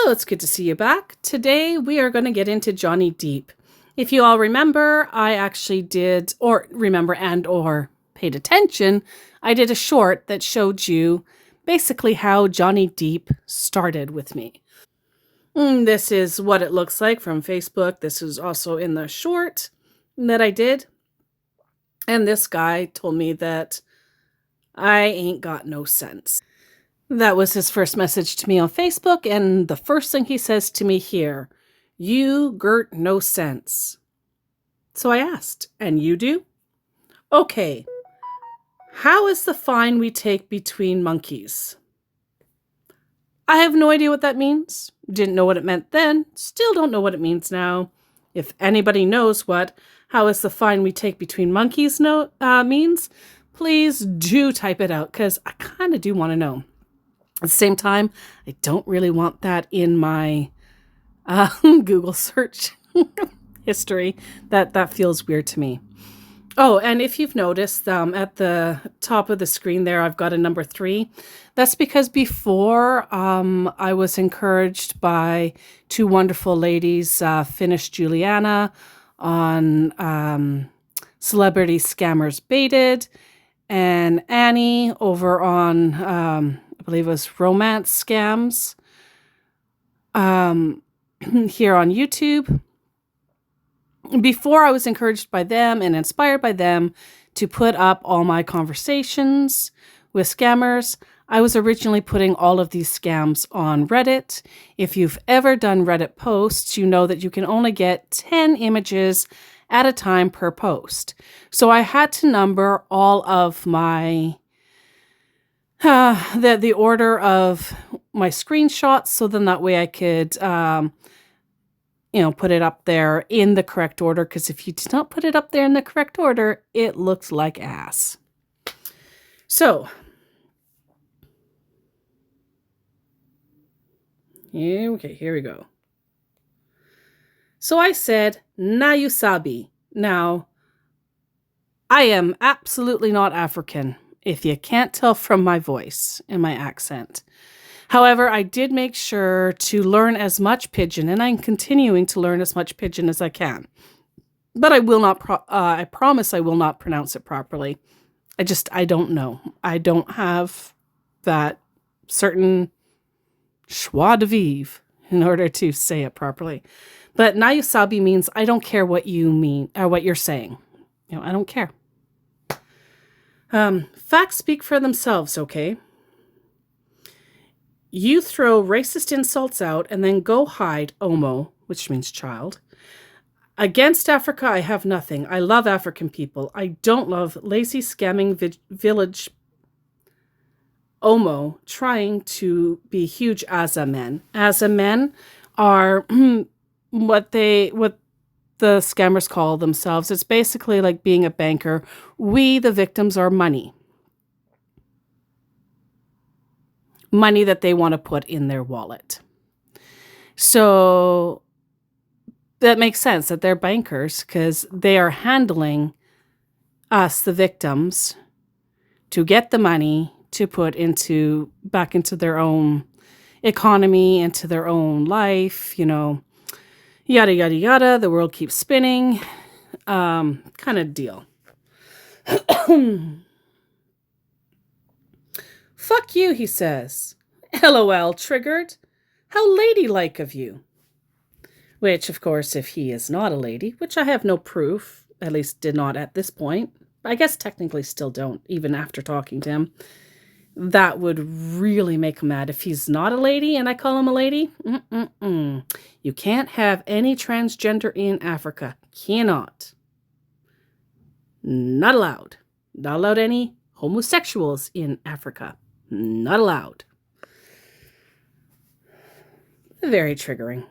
Hello, it's good to see you back. Today we are going to get into Johnny Depp. If you all remember, I actually did, or paid attention, I did a short that showed you basically how Johnny Depp started with me. This is what it looks like from Facebook. This is also in the short that I did. And this guy told me that I ain't got no sense. That was his first message to me on Facebook, and the first thing he says to me here, "You girt no sense." So I asked, "And you do?" "Okay, how is the fine we take between monkeys?" I have no idea what that means. Didn't know what it meant then, still don't know what it means now. If anybody knows what "how is the fine we take between monkeys" means, please do type it out, because I kind of do want to know. At the same time, I don't really want that in my Google search history. That feels weird to me. Oh, and if you've noticed, at the top of the screen there, I've got a number 3. That's because before I was encouraged by two wonderful ladies, Finnish Juliana on Celebrity Scammers Baited, and Annie over on, I believe it was Romance Scams, here on YouTube. Before I was encouraged by them and inspired by them to put up all my conversations with scammers, I was originally putting all of these scams on Reddit. If you've ever done Reddit posts, you know that you can only get 10 images at a time per post. So I had to number all of my the order of my screenshots, so then that way I could put it up there in the correct order, because if you did not put it up there in the correct order, it looks like ass. So, okay, here we go. So I said, "Na you sabi." Now, I am absolutely not African, if you can't tell from my voice and my accent. However, I did make sure to learn as much Pidgin, and I'm continuing to learn as much Pidgin as I can. But I will not, I promise I will not pronounce it properly. I don't know. I don't have that certain joie de vivre in order to say it properly. But "na you sabi" means I don't care what you mean, or what you're saying. I don't care. Facts speak for themselves, okay? You throw racist insults out and then go hide Omo, which means child. Against Africa, I have nothing. I love African people. I don't love lazy scamming village Omo trying to be huge Asa men. Asa men are what the scammers call themselves. It's basically like being a banker. We, the victims, are money. Money that they want to put in their wallet. So that makes sense that they're bankers, because they are handling us, the victims, to get the money to put back into their own economy, into their own life, yada, yada, yada. The world keeps spinning, kind of deal. "Fuck you," he says. LOL, triggered. How ladylike of you. Which, of course, if he is not a lady, which I have no proof, at least did not at this point, I guess technically still don't, even after talking to him, that would really make him mad. If he's not a lady and I call him a lady, you can't have any transgender in Africa. Cannot. Not allowed. Not allowed any homosexuals in Africa. Not allowed. Very triggering.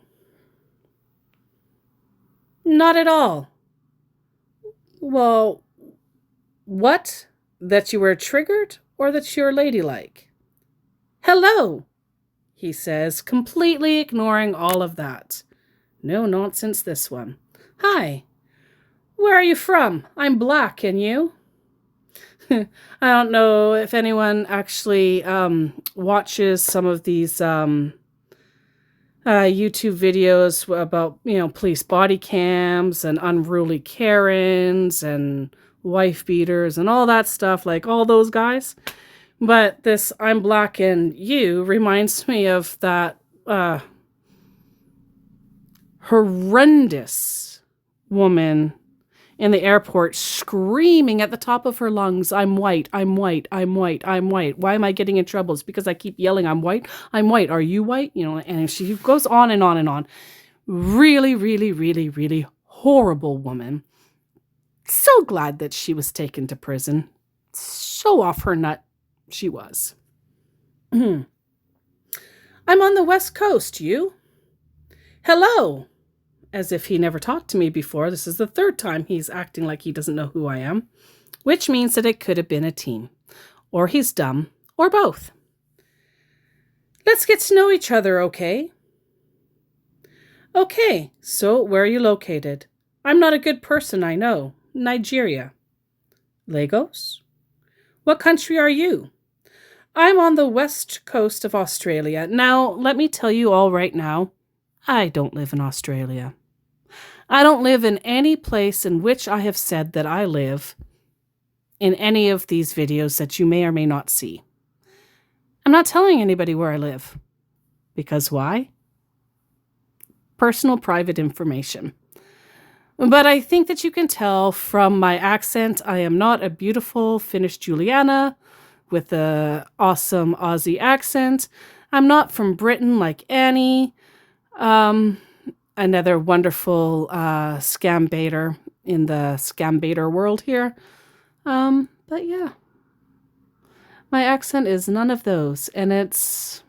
Not at all. Well, what? That you were triggered, or that you're ladylike? Hello, he says, completely ignoring all of that. No nonsense, this one. Hi. Where are you from? I'm black, and you? I don't know if anyone actually watches some of these YouTube videos about, police body cams and unruly Karens and wife beaters and all that stuff, like all those guys. But this I'm Black and You reminds me of that horrendous woman in the airport screaming at the top of her lungs, I'm white, I'm white, I'm white, I'm white. Why am I getting in trouble? It's because I keep yelling, I'm white, I'm white. Are you white? And she goes on and on and on. Really, really, really, really horrible woman. So glad that she was taken to prison. So off her nut she was. I'm on the West Coast, you? Hello. As if he never talked to me before. This is the third time he's acting like he doesn't know who I am, which means that it could have been a team. Or he's dumb, or both. Let's get to know each other, okay? Okay, so where are you located? I'm not a good person, I know. Nigeria. Lagos? What country are you? I'm on the west coast of Australia. Now, let me tell you all right now, I don't live in Australia. I don't live in any place in which I have said that I live in any of these videos that you may or may not see. I'm not telling anybody where I live. Because why? Personal, private information. But I think that you can tell from my accent, I am not a beautiful Finnish Juliana with an awesome Aussie accent. I'm not from Britain like Annie. Another wonderful scam baiter in the scam baiter world here. But yeah, my accent is none of those, and it's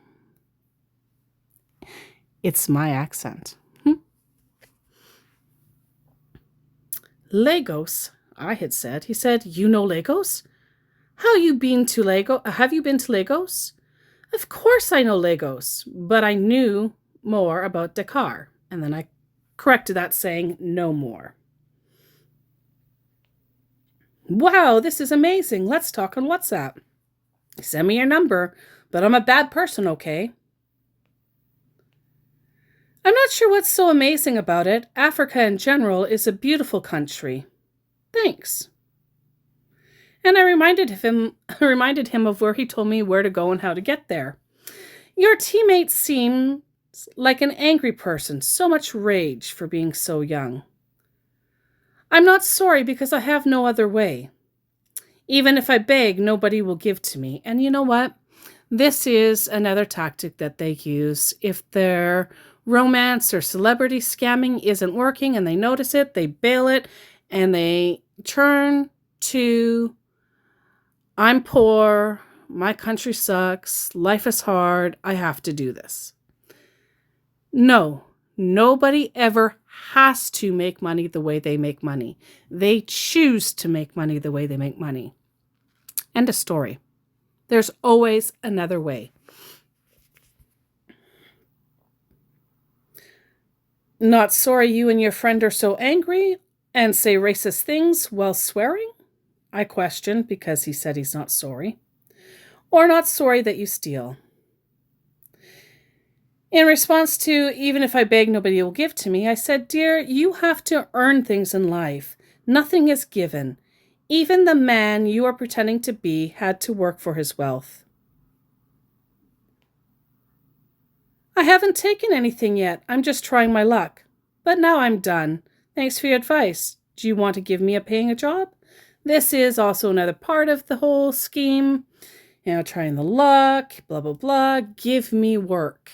my accent. Lagos, I had said. He said, you know Lagos? Have you been to Lagos? Of course I know Lagos, but I knew more about Dakar. And then I corrected that saying, no more. Wow, this is amazing. Let's talk on WhatsApp. Send me your number, but I'm a bad person, okay? I'm not sure what's so amazing about it. Africa in general is a beautiful country. Thanks. And I reminded him of where he told me where to go and how to get there. Your teammate seems like an angry person, so much rage for being so young. I'm not sorry because I have no other way. Even if I beg, nobody will give to me. And you know what? This is another tactic that they use. If their romance or celebrity scamming isn't working and they notice it, they bail it, and they turn to, I'm poor, my country sucks, life is hard, I have to do this. No, nobody ever has to make money the way they make money. They choose to make money the way they make money. End of story. There's always another way. Not sorry you and your friend are so angry and say racist things while swearing? I questioned because he said he's not sorry. Or not sorry that you steal. In response to, even if I beg, nobody will give to me, I said, dear, you have to earn things in life. Nothing is given. Even the man you are pretending to be had to work for his wealth. I haven't taken anything yet. I'm just trying my luck. But now I'm done. Thanks for your advice. Do you want to give me a job? This is also another part of the whole scheme. Trying the luck, blah, blah, blah. Give me work.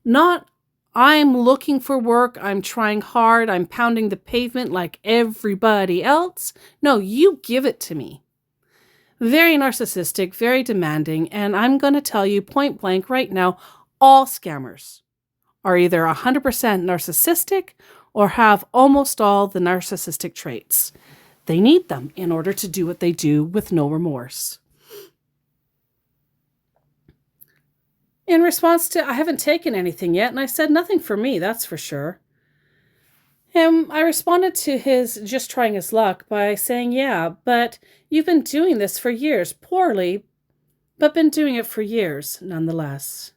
Not, I'm looking for work, I'm trying hard, I'm pounding the pavement like everybody else. No, you give it to me. Very narcissistic, very demanding, and I'm going to tell you point blank right now, all scammers are either 100% narcissistic or have almost all the narcissistic traits. They need them in order to do what they do with no remorse. In response to, I haven't taken anything yet, and I said, nothing for me, that's for sure. I responded to his just trying his luck by saying, yeah, but you've been doing this for years, poorly, but been doing it for years, nonetheless.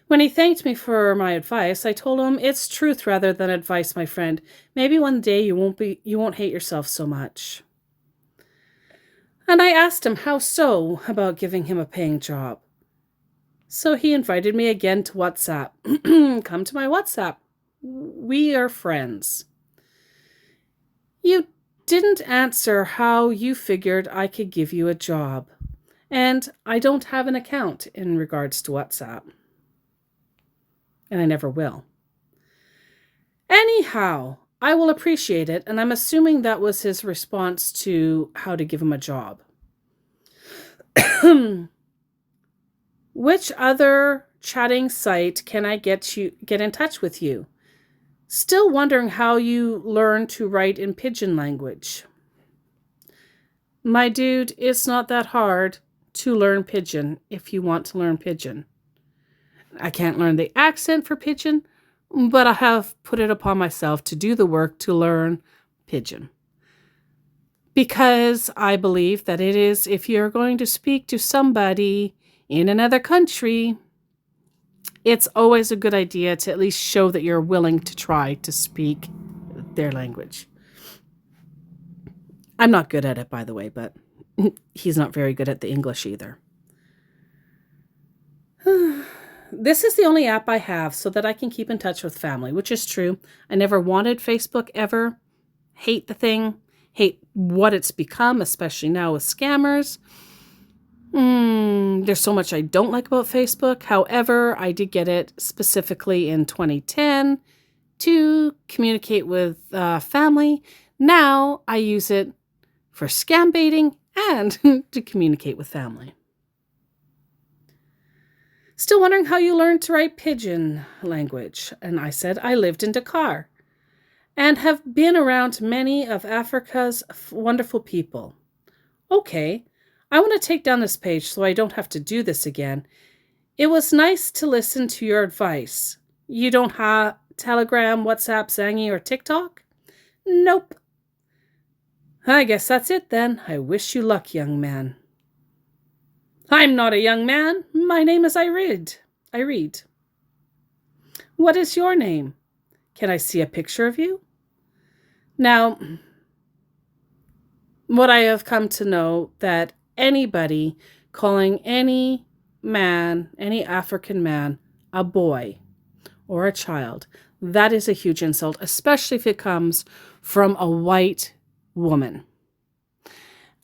When he thanked me for my advice, I told him it's truth rather than advice, my friend. Maybe one day you won't hate yourself so much. And I asked him how so about giving him a paying job. So he invited me again to WhatsApp. Come to my WhatsApp. We are friends. You didn't answer how you figured I could give you a job. And I don't have an account in regards to WhatsApp. And I never will. Anyhow, I will appreciate it, and I'm assuming that was his response to how to give him a job. Which other chatting site can I get in touch with you? Still wondering how you learn to write in pidgin language. My dude, it's not that hard to learn pidgin if you want to learn pidgin. I can't learn the accent for pidgin, but I have put it upon myself to do the work to learn pidgin. Because I believe that it is, if you're going to speak to somebody in another country, it's always a good idea to at least show that you're willing to try to speak their language. I'm not good at it, by the way, but he's not very good at the English either. This is the only app I have so that I can keep in touch with family, which is true. I never wanted Facebook ever. Hate the thing. Hate what it's become, especially now with scammers. There's so much I don't like about Facebook. However, I did get it specifically in 2010 to communicate with family. Now I use it for scam baiting and to communicate with family. Still wondering how you learned to write pidgin language. And I said, I lived in Dakar and have been around many of Africa's wonderful people. Okay, I want to take down this page so I don't have to do this again. It was nice to listen to your advice. You don't have Telegram, WhatsApp, Zangi, or TikTok? Nope. I guess that's it then. I wish you luck, young man. I'm not a young man. My name is Irid. What is your name? Can I see a picture of you? Now, what I have come to know that anybody calling any man, any African man, a boy or a child, that is a huge insult, especially if it comes from a white woman.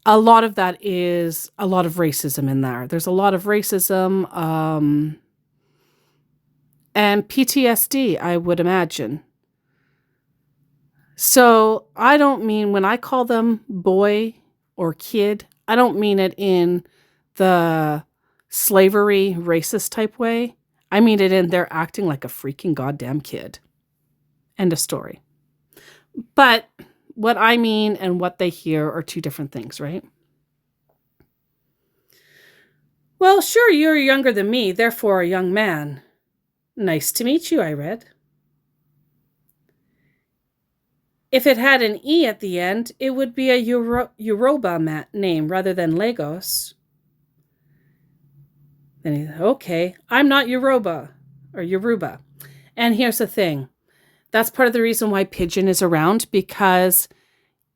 A lot of that is a lot of racism in there. There's a lot of racism and PTSD, I would imagine. So I don't mean when I call them boy or kid, I don't mean it in the slavery racist type way. I mean it in they're acting like a freaking goddamn kid. End of story. But what I mean and what they hear are two different things, right? Well, sure, you're younger than me, therefore a young man. Nice to meet you, I read. If it had an E at the end, it would be a Yoruba name rather than Lagos. Then he said, okay, I'm not Yoruba. And here's the thing. That's part of the reason why pidgin is around, because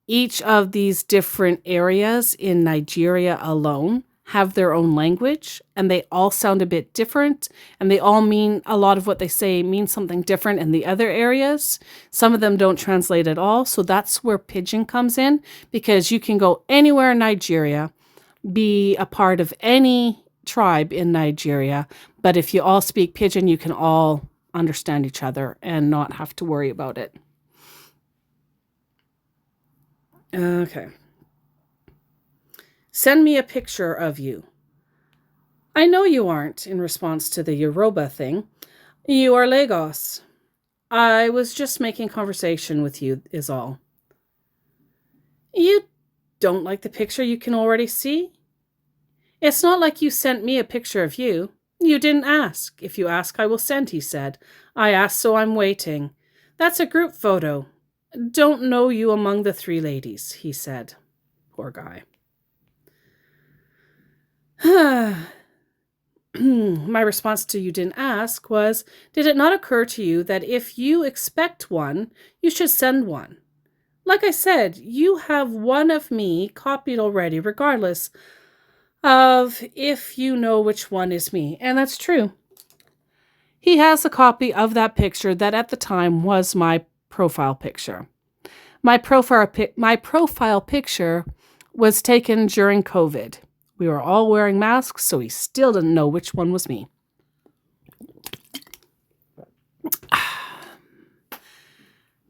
each of these different areas in Nigeria alone have their own language, and they all sound a bit different, and they all mean, a lot of what they say means something different in the other areas. Some of them don't translate at all, so that's where pidgin comes in, because you can go anywhere in Nigeria, be a part of any tribe in Nigeria, but if you all speak pidgin, you can all understand each other and not have to worry about it. Okay. Send me a picture of you. I know you aren't, in response to the Yoruba thing. You are Lagos. I was just making conversation with you, is all. You don't like the picture you can already see? It's not like you sent me a picture of you. You didn't ask. If you ask, I will send, he said. I asked, so I'm waiting. That's a group photo. Don't know you among the three ladies, he said. Poor guy. my response to you didn't ask was, did it not occur to you that if you expect one, you should send one? Like I said, you have one of me copied already, regardless of if you know which one is me. And that's true. He has a copy of that picture that at the time was my profile picture. My profile picture was taken during COVID. We were all wearing masks, so he still didn't know which one was me.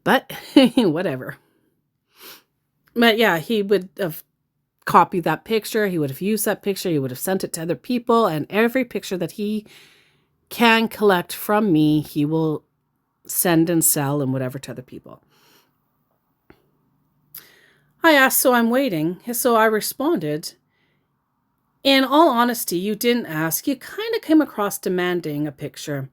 But whatever. But yeah, he would have copied that picture. He would have used that picture. He would have sent it to other people. And every picture that he can collect from me, he will send and sell and whatever to other people. I asked, so I'm waiting. So I responded, in all honesty, you didn't ask. You kind of came across demanding a picture.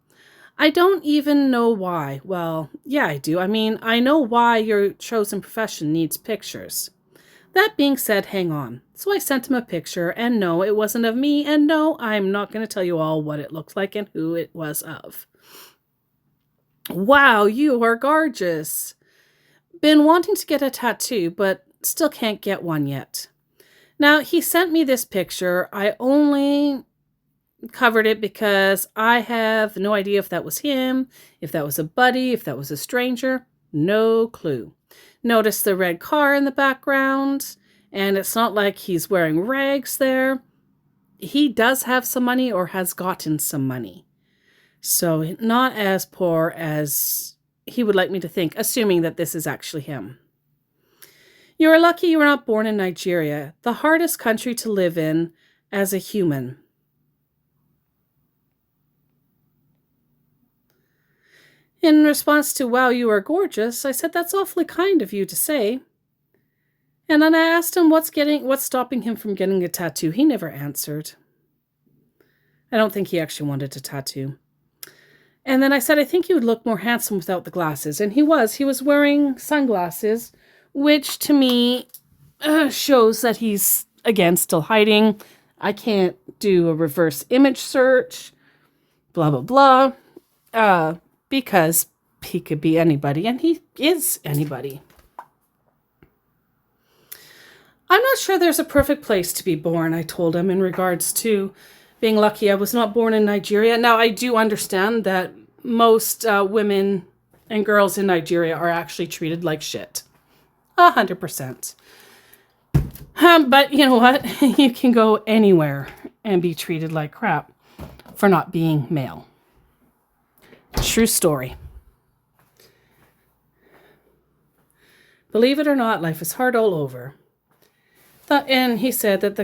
I don't even know why. Well, yeah, I do. I mean, I know why your chosen profession needs pictures. That being said, hang on. So I sent him a picture, and no, it wasn't of me, and no, I'm not going to tell you all what it looked like and who it was of. Wow, you are gorgeous. Been wanting to get a tattoo, but still can't get one yet. Now, he sent me this picture. I only covered it because I have no idea if that was him, if that was a buddy, if that was a stranger. No clue. Notice the red car in the background, and it's not like he's wearing rags there. He does have some money or has gotten some money. So not as poor as he would like me to think, assuming that this is actually him. You are lucky you were not born in Nigeria, the hardest country to live in as a human. In response to, wow, you are gorgeous, I said, that's awfully kind of you to say. And then I asked him what's stopping him from getting a tattoo. He never answered. I don't think he actually wanted a tattoo. And then I said, I think you would look more handsome without the glasses. And he was wearing sunglasses, which to me shows that he's, again, still hiding. I can't do a reverse image search, blah, blah, blah. Because he could be anybody, and he is anybody. I'm not sure there's a perfect place to be born, I told him, in regards to being lucky I was not born in Nigeria. Now, I do understand that most women and girls in Nigeria are actually treated like shit. 100%. But you know what? You can go anywhere and be treated like crap for not being male. True story. Believe it or not, life is hard all over. And he said that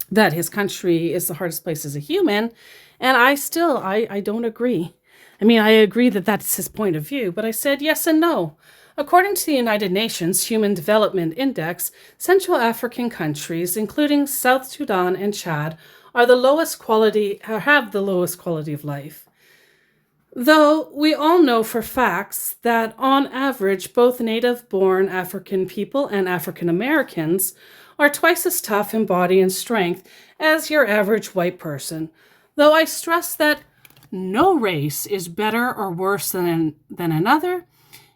that his country is the hardest place as a human, and I don't agree. I mean, I agree that that's his point of view, but I said yes and no. According to the United Nations Human Development Index, Central African countries, including South Sudan and Chad, have the lowest quality of life. Though we all know for facts that on average, both native-born African people and African Americans are twice as tough in body and strength as your average white person. Though I stress that no race is better or worse than another,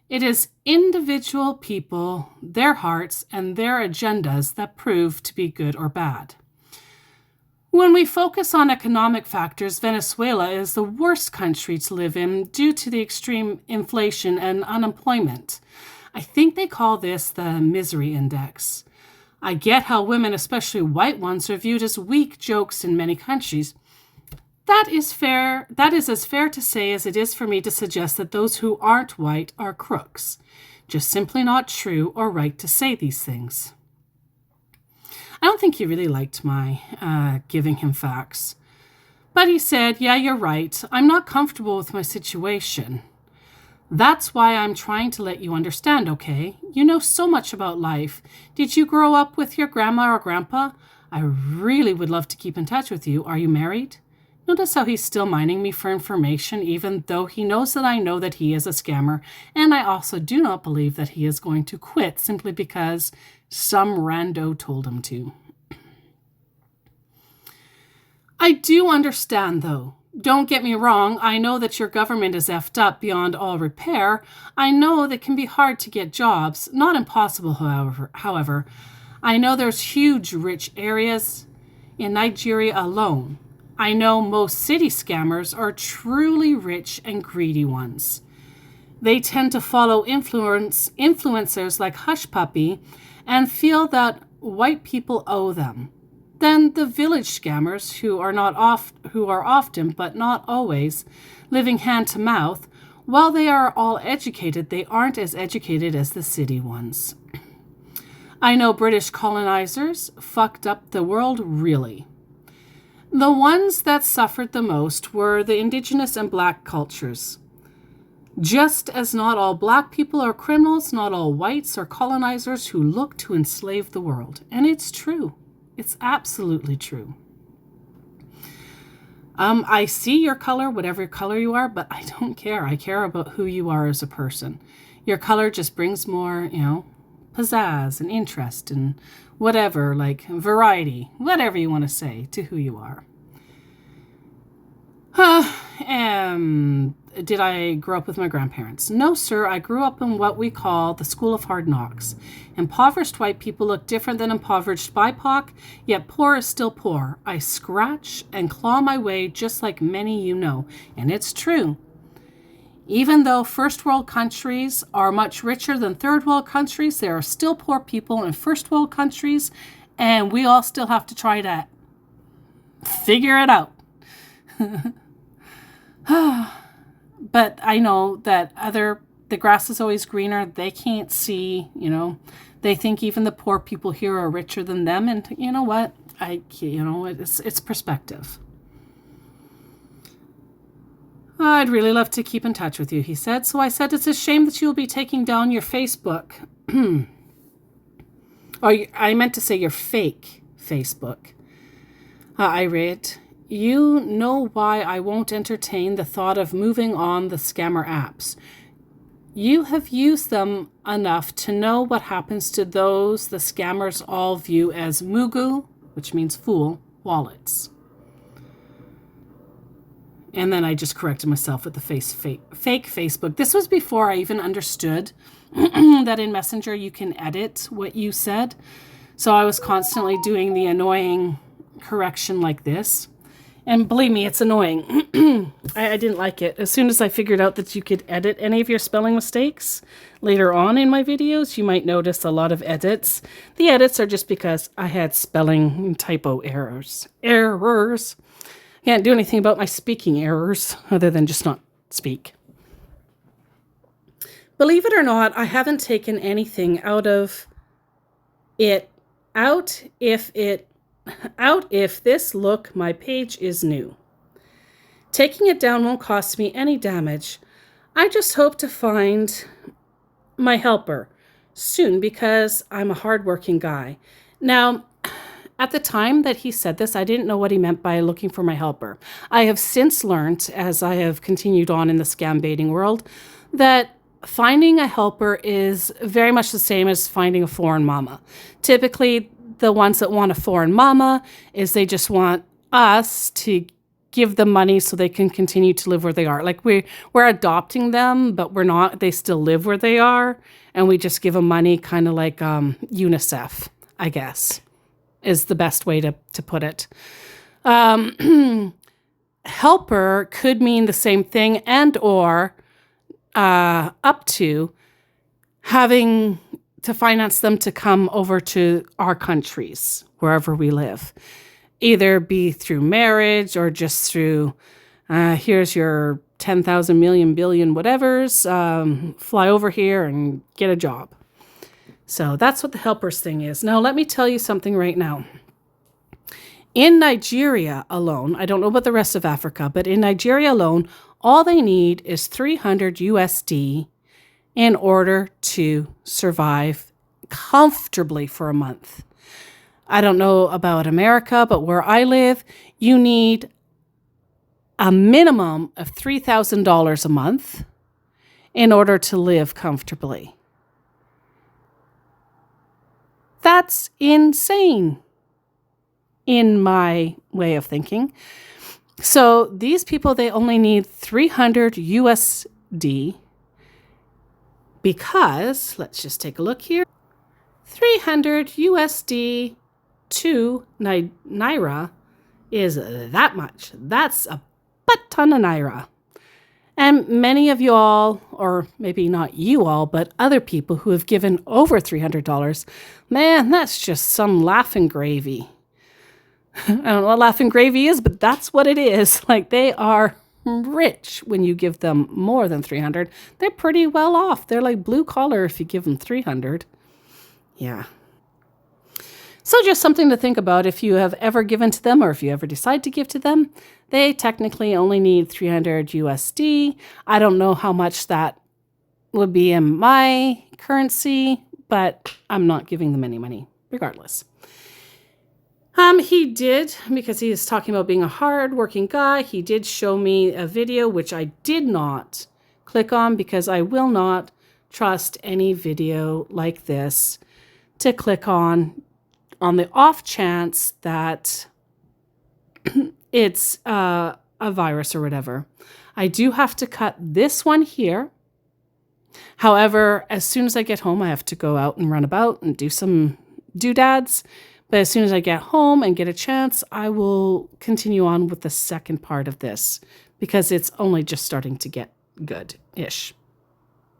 it is individual people, their hearts, and their agendas that prove to be good or bad. When we focus on economic factors, Venezuela is the worst country to live in due to the extreme inflation and unemployment. I think they call this the misery index. I get how women, especially white ones, are viewed as weak jokes in many countries. That is fair. That is as fair to say as it is for me to suggest that those who aren't white are crooks. Just simply not true or right to say these things. I don't think he really liked my giving him facts. But he said, yeah, you're right. I'm not comfortable with my situation. That's why I'm trying to let you understand, okay? You know so much about life. Did you grow up with your grandma or grandpa? I really would love to keep in touch with you. Are you married? Notice how he's still mining me for information, even though he knows that I know that he is a scammer, and I also do not believe that he is going to quit simply because some rando told him to. I do understand, though. Don't get me wrong, I know that your government is effed up beyond all repair. I know that it can be hard to get jobs. Not impossible, however. I know there's huge rich areas in Nigeria alone. I know most city scammers are truly rich and greedy ones. They tend to follow influencers like Hush Puppy and feel that white people owe them. Then the village scammers, who are often but not always living hand to mouth, while they are all educated, they aren't as educated as the city ones. I know British colonizers fucked up the world really. The ones that suffered the most were the indigenous and black cultures. Just as not all black people are criminals, not all whites are colonizers who look to enslave the world. And it's true. It's absolutely true. I see your color, whatever color you are, but I don't care. I care about who you are as a person. Your color just brings more, pizzazz and interest and whatever, like variety, whatever you want to say to who you are. Did I grow up with my grandparents? No, sir. I grew up in what we call the School of Hard Knocks. Impoverished white people look different than impoverished BIPOC, yet poor is still poor. I scratch and claw my way just like many you know, and it's true. Even though first world countries are much richer than third world countries, there are still poor people in first world countries, and we all still have to try to figure it out. But I know that the grass is always greener. They can't see, they think even the poor people here are richer than them. And you know what? It's perspective. I'd really love to keep in touch with you, he said. So I said, it's a shame that you'll be taking down your Facebook. I meant to say your fake Facebook. I read, you know why I won't entertain the thought of moving on the scammer apps. You have used them enough to know what happens to those the scammers all view as mugu, which means fool, wallets. And then I just corrected myself with the fake Facebook. This was before I even understood that in Messenger you can edit what you said. So I was constantly doing the annoying correction like this. And believe me, it's annoying. I didn't like it. As soon as I figured out that you could edit any of your spelling mistakes later on in my videos, you might notice a lot of edits. The edits are just because I had spelling typo errors. Can't do anything about my speaking errors other than just not speak. Believe it or not, I haven't taken anything out if this look, my page is new. Taking it down won't cost me any damage. I just hope to find my helper soon because I'm a hardworking guy. Now, at the time that he said this, I didn't know what he meant by looking for my helper. I have since learned, as I have continued on in the scam baiting world, that finding a helper is very much the same as finding a foreign mama. Typically, the ones that want a foreign mama is they just want us to give them money so they can continue to live where they are. Like we're adopting them, but we're not. They still live where they are, and we just give them money, kind of like UNICEF, I guess, is the best way to put it. Helper could mean the same thing, and or up to having to finance them to come over to our countries, wherever we live. Either be through marriage or just through, here's your 10,000 million billion whatevers, fly over here and get a job. So that's what the helpers thing is. Now, let me tell you something right now. In Nigeria alone, I don't know about the rest of Africa, but in Nigeria alone, all they need is 300 USD in order to survive comfortably for a month. I don't know about America, but where I live, you need a minimum of $3,000 a month in order to live comfortably. That's insane. in my way of thinking. So these people, they only need 300 USD because, let's just take a look here, 300 USD to Naira is that much. That's a butt ton of Naira. And many of you all, or maybe not you all, but other people who have given over $300, man, that's just some laughing gravy. I don't know what laughing gravy is, but that's what it is. Like, they are rich when you give them more than 300. They're pretty well off. They're like blue collar if you give them 300. Yeah. So just something to think about if you have ever given to them or if you ever decide to give to them. They technically only need 300 USD. I don't know how much that would be in my currency, but I'm not giving them any money regardless. He did, because he is talking about being a hard-working guy, he did show me a video which I did not click on because I will not trust any video like this to click on the off chance that it's a virus or whatever. I do have to cut this one here. However, as soon as I get home, I have to go out and run about and do some doodads. But as soon as I get home and get a chance, I will continue on with the second part of this because it's only just starting to get good-ish.